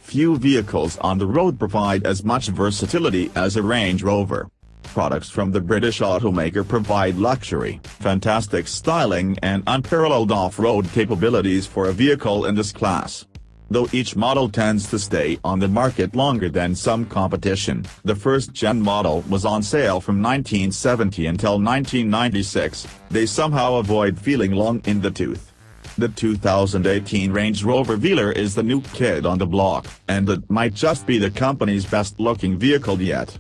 Few vehicles on the road provide as much versatility as a Range Rover. Products from the British automaker provide luxury, fantastic styling and unparalleled off-road capabilities for a vehicle in this class. Though each model tends to stay on the market longer than some competition, the first-gen model was on sale from 1970 until 1996, they somehow avoid feeling long in the tooth. The 2018 Range Rover Velar is the new kid on the block, and it might just be the company's best-looking vehicle yet.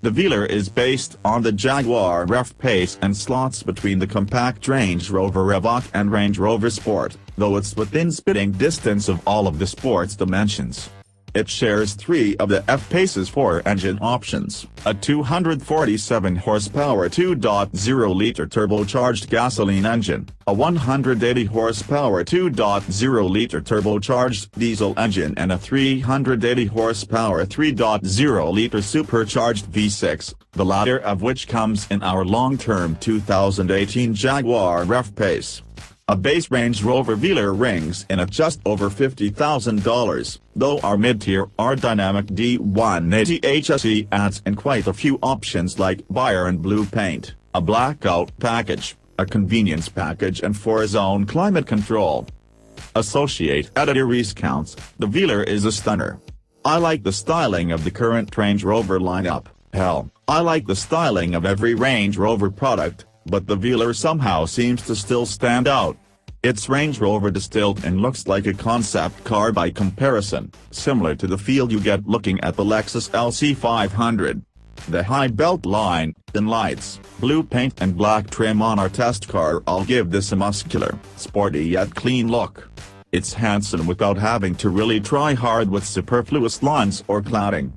The Velar is based on the Jaguar F-Pace and slots between the compact Range Rover Evoque and Range Rover Sport, though it's within spitting distance of all of the sport's dimensions. It shares three of the F-Pace's four engine options: a 247-horsepower 2.0-liter turbocharged gasoline engine, a 180-horsepower 2.0-liter turbocharged diesel engine and a 380-horsepower 3.0-liter supercharged V6, the latter of which comes in our long-term 2018 Jaguar F-Pace. A base Range Rover Velar rings in at just over $50,000, though our mid-tier R-Dynamic D180 HSE adds in quite a few options like Byron Blue paint, a blackout package, a convenience package and 4-zone climate control. Associate editor recounts, the Velar is a stunner. I like the styling of the current Range Rover lineup, hell, I like the styling of every Range Rover product, but the Velar somehow seems to still stand out. It's Range Rover distilled and looks like a concept car by comparison, similar to the feel you get looking at the Lexus LC500. The high belt line, thin lights, blue paint and black trim on our test car all give this a muscular, sporty yet clean look. It's handsome without having to really try hard with superfluous lines or cladding.